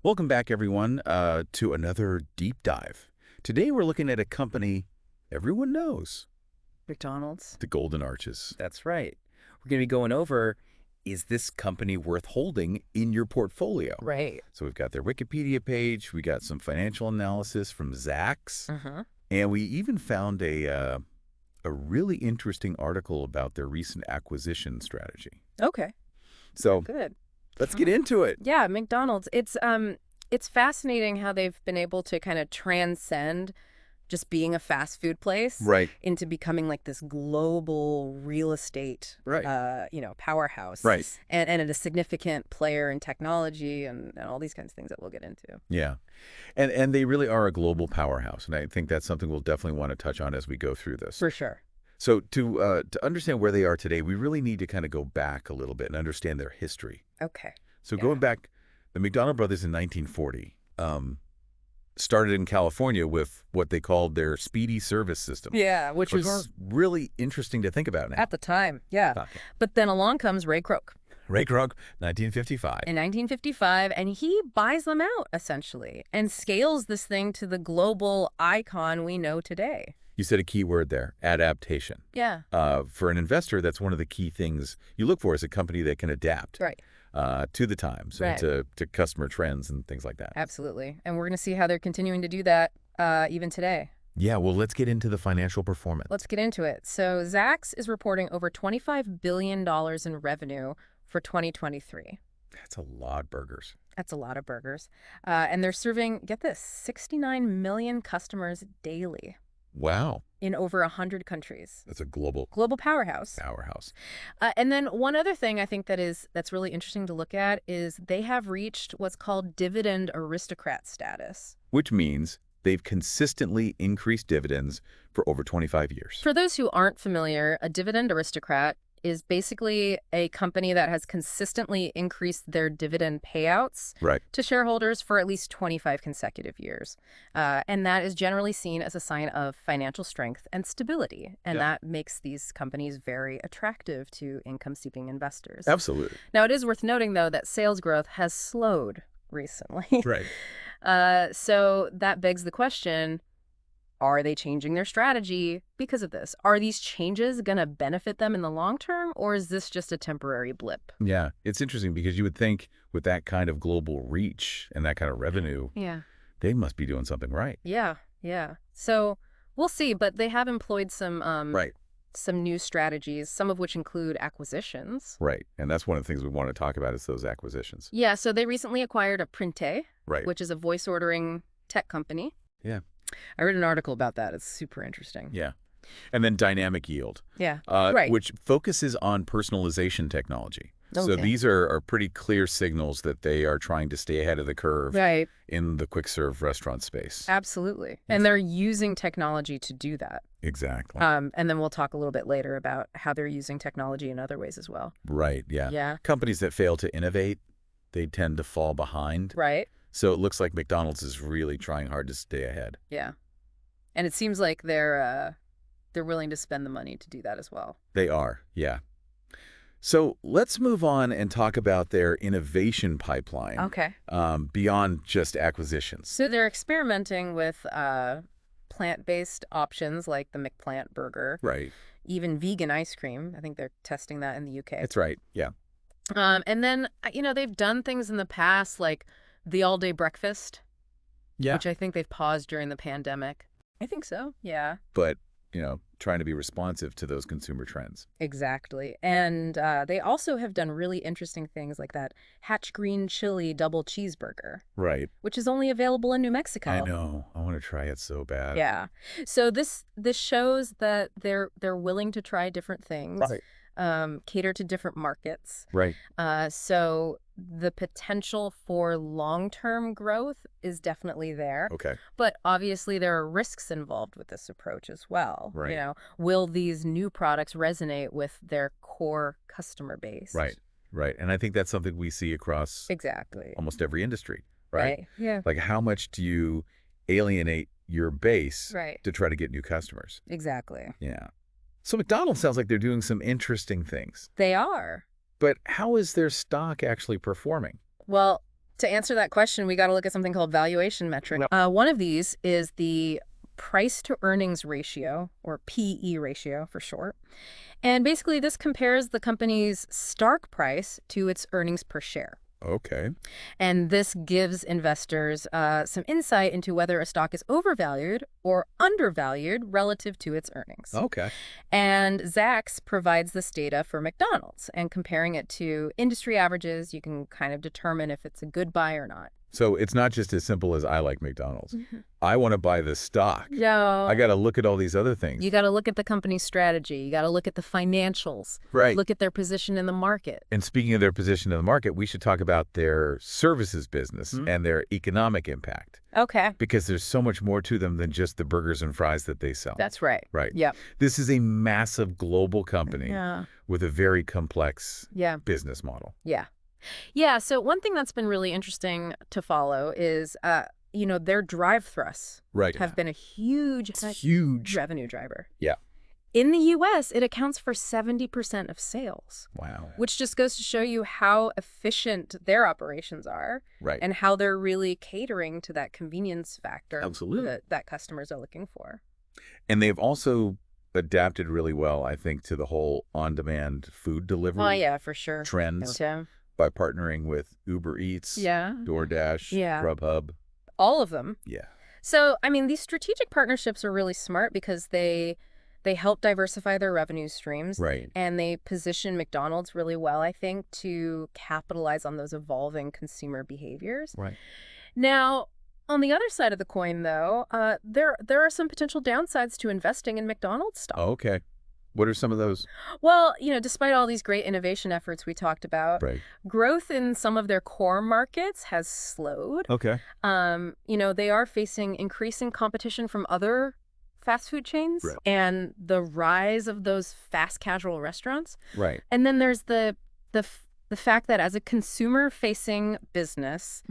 Welcome back, everyone, to another deep dive. Today, we're looking at a company everyone knows, McDonald's. the Golden Arches. That's right. We're going to be going over, Is this company worth holding in your portfolio? right. So we've got their Wikipedia page, we got some financial analysis from Zacks, Uh-huh. and we even found a really interesting article about their recent acquisition strategy. Okay. So Good. let's get into it. Yeah, McDonald's. It's fascinating how they've been able to kind of transcend just being a fast food place Right. into becoming like this global real estate Right. powerhouse. Right. And a significant player in technology and all these kinds of things that we'll get into. Yeah. And they really are a global powerhouse, and I think that's something we'll definitely want to touch on as we go through this. For sure. So to understand where they are today, we really need to kind of go back a little bit and understand their history. Okay. So Yeah. going back, the McDonald brothers in 1940 started in California with what they called their speedy service system. Yeah, which Which was is really interesting to think about now. at the time. Yeah. Okay. But then along comes Ray Kroc Ray Kroc, 1955. in 1955, and he buys them out, essentially, and scales this thing to the global icon we know today. You said a key word there, adaptation. Yeah. For an investor, that's one of the key things you look for is a company that can adapt Right. to the times Right. and to customer trends and things like that. Absolutely. And we're going to see how they're continuing to do that even today. Yeah, well, let's get into the financial performance. Let's get into it. So Zacks is reporting over $25 billion in revenue for 2023. That's a lot of burgers. That's a lot of burgers. And they're serving, get this, 69 million customers daily Wow. in over 100 countries. That's a global Global powerhouse. powerhouse. And then one other thing I think that's really interesting to look at is they have reached what's called dividend aristocrat status. Which means they've consistently increased dividends for over 25 years. For those who aren't familiar, a dividend aristocrat is basically a company that has consistently increased their dividend payouts Right. to shareholders for at least 25 consecutive years. And that is generally seen as a sign of financial strength and stability. And Yeah. that makes these companies very attractive to income-seeking investors. Absolutely. Now, it is worth noting, though, that sales growth has slowed recently. Right. So that begs the question, are they changing their strategy because of this? Are these changes going to benefit them in the long term, or is this just a temporary blip? Yeah. It's interesting because you would think with that kind of global reach and that kind of revenue, Yeah. they must be doing something right. Yeah. Yeah. So we'll see, but they have employed some Right. some new strategies, some of which include acquisitions. Right. And that's one of the things we want to talk about is those acquisitions. Yeah, so they recently acquired a Printe, Right. which is a voice ordering tech company. Yeah. I read an article about that. It's super interesting. Yeah. And then dynamic yield, Yeah. Right. which focuses on personalization technology. So Okay. these are pretty clear signals that they are trying to stay ahead of the curve Right. in the quick serve restaurant space. Absolutely. Yes. And they're using technology to do that. Exactly. And then we'll talk a little bit later about how they're using technology in other ways as well. Right. Yeah. Yeah. Companies that fail to innovate, they tend to fall behind. Right. So it looks like McDonald's is really trying hard to stay ahead. Yeah. And it seems like they're willing to spend the money to do that as well. They are. Yeah. So let's move on and talk about their innovation pipeline. Okay. Beyond just acquisitions. So they're experimenting with plant-based options like the McPlant burger, Right. even vegan ice cream. I think they're testing that in the UK. That's right. Yeah. And then, they've done things in the past like the all-day breakfast, Yeah. which I think they've paused during the pandemic. I think so. Yeah. But, trying to be responsive to those consumer trends. Exactly. And they also have done really interesting things like that Hatch Green Chili Double Cheeseburger, Right. which is only available in New Mexico. I know. I want to try it so bad. Yeah. So this shows that they're willing to try different things, Right. cater to different markets. Right. So the potential for long-term growth is definitely there. Okay. But obviously there are risks involved with this approach as well. Right. Will these new products resonate with their core customer base? Right. Right. And I think that's something we see across Exactly. almost every industry, right? Yeah. Like how much do you alienate your base Right. to try to get new customers? Exactly. Yeah. So McDonald's sounds like they're doing some interesting things. They are. But how is their stock actually performing? Well, To answer that question, we got to look at something called valuation metric. One of these is the price to earnings ratio, or PE ratio for short. And basically, this compares the company's stock price to its earnings per share. Okay. And this gives investors some insight into whether a stock is overvalued or undervalued relative to its earnings. Okay. And Zacks provides this data for McDonald's, and comparing it to industry averages, you can kind of determine if it's a good buy or not. So it's not just as simple as I like McDonald's. I want to buy the stock. No. I got to look at all these other things. You got to look at the company's strategy. You got to look at the financials. Right. Look at their position in the market. And speaking of their position in the market, we should talk about their services business and their economic impact. Okay. Because there's so much more to them than just the burgers and fries that they sell. That's right. Right. Yep. This is a massive global company with a very complex business model. Yeah. Yeah, so one thing that's been really interesting to follow is, their drive thrusts have been a huge revenue driver. Yeah. In the U.S., it accounts for 70% of sales. Wow. Which just goes to show you how efficient their operations are. Right. And how they're really catering to that convenience factor that customers are looking for. And they've also adapted really well, I think, to the whole on-demand food delivery. Oh, yeah, for sure. Trends. By partnering with Uber Eats, DoorDash, Grubhub. All of them. Yeah. So, I mean, these strategic partnerships are really smart because they help diversify their revenue streams. Right. And they position McDonald's really well, I think, to capitalize on those evolving consumer behaviors. Right. Now, on the other side of the coin, though, there are some potential downsides to investing in McDonald's stock. Oh, okay. What are some of those? Well, despite all these great innovation efforts we talked about, growth in some of their core markets has slowed. Okay. They are facing increasing competition from other fast food chains and the rise of those fast casual restaurants. Right. And then there's the fact that as a consumer-facing business,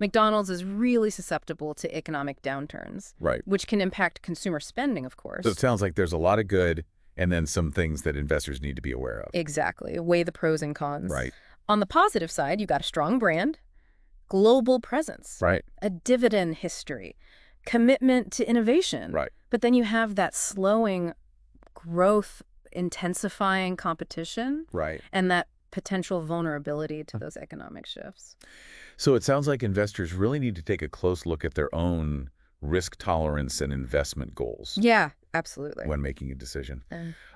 McDonald's is really susceptible to economic downturns, which can impact consumer spending, of course. So it sounds like there's a lot of good and then some things that investors need to be aware of. Exactly. Weigh the pros and cons. Right. On the positive side, you got a strong brand, global presence, a dividend history, commitment to innovation. Right. But then you have that slowing growth, intensifying competition, and that potential vulnerability to those economic shifts. So it sounds like investors really need to take a close look at their own risk tolerance and investment goals. Yeah, absolutely. When making a decision.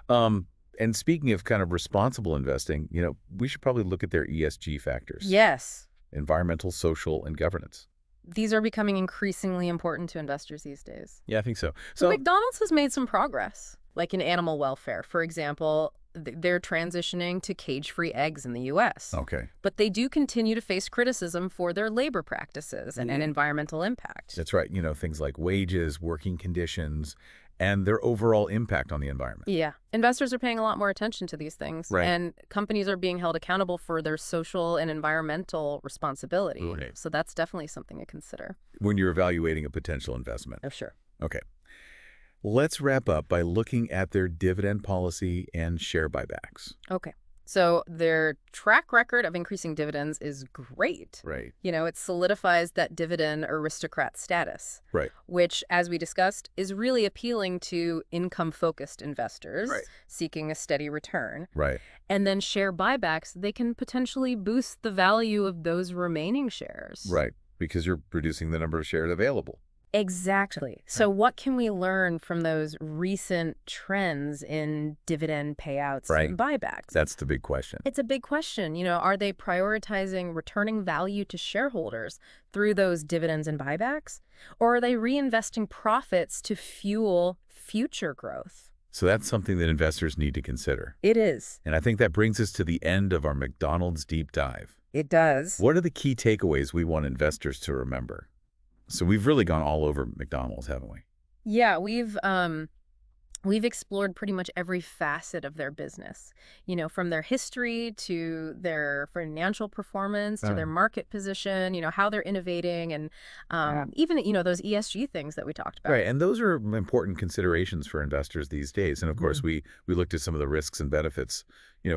And speaking of kind of responsible investing, we should probably look at their ESG factors. Yes. Environmental, social, and governance. These are becoming increasingly important to investors these days. Yeah, I think so. So McDonald's has made some progress, like in animal welfare. For example, they're transitioning to cage-free eggs in the U.S. Okay. But they do continue to face criticism for their labor practices and environmental impact. That's right. Things like wages, working conditions, and their overall impact on the environment. Yeah. Investors are paying a lot more attention to these things. Right. And companies are being held accountable for their social and environmental responsibility. Right. So that's definitely something to consider. When you're evaluating a potential investment. Oh, sure. Okay. Let's wrap up by looking at their dividend policy and share buybacks. Okay. So their track record of increasing dividends is great. Right. It solidifies that dividend aristocrat status. Right. Which, as we discussed, is really appealing to income-focused investors seeking a steady return. Right. And then share buybacks, they can potentially boost the value of those remaining shares. Right. Because you're reducing the number of shares available. Exactly. So what can we learn from those recent trends in dividend payouts and buybacks? That's the big question. It's a big question. Are they prioritizing returning value to shareholders through those dividends and buybacks? Or are they reinvesting profits to fuel future growth? So that's something that investors need to consider. It is. And I think that brings us to the end of our McDonald's deep dive. It does. What are the key takeaways we want investors to remember? So we've really gone all over McDonald's, haven't we? Yeah, we've explored pretty much every facet of their business, from their history to their financial performance to their market position, how they're innovating and even, those ESG things that we talked about. Right. And those are important considerations for investors these days. And of course, we looked at some of the risks and benefits,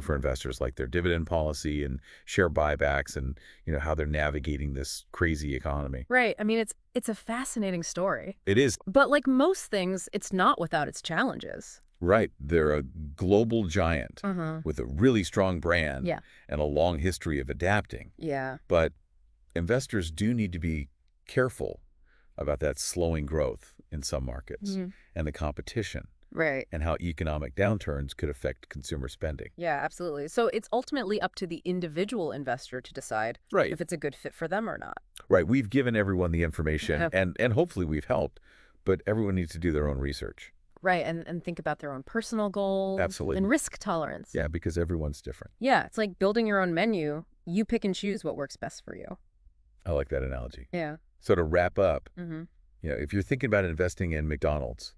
for investors, like their dividend policy and share buybacks and, how they're navigating this crazy economy. Right. I mean, it's a fascinating story. It is. But like most things, it's not without its challenges. Right. They're a global giant with a really strong brand and a long history of adapting. Yeah. But investors do need to be careful about that slowing growth in some markets and the competition. Right. And how economic downturns could affect consumer spending. Yeah, absolutely. So it's ultimately up to the individual investor to decide if it's a good fit for them or not. Right. We've given everyone the information and hopefully we've helped, but everyone needs to do their own research. Right. And think about their own personal goals. Absolutely. And risk tolerance. Yeah, because everyone's different. Yeah. It's like building your own menu. You pick and choose what works best for you. I like that analogy. Yeah. So to wrap up, if you're thinking about investing in McDonald's,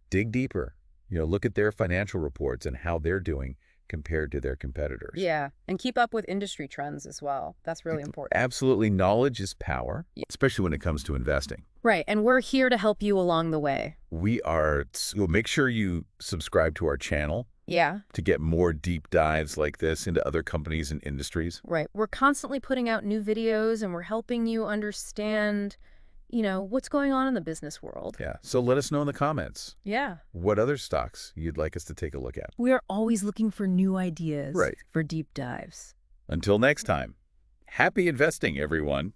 dig deeper. Look at their financial reports and how they're doing compared to their competitors. Yeah, and keep up with industry trends as well. That's really important. Absolutely. Knowledge is power, especially when it comes to investing. Right, and we're here to help you along the way. We are. So make sure you subscribe to our channel. Yeah. To get more deep dives like this into other companies and industries. Right. We're constantly putting out new videos and we're helping you understand what's going on in the business world. Yeah. So let us know in the comments. Yeah. What other stocks you'd like us to take a look at. We are always looking for new ideas for deep dives. Until next time, happy investing, everyone.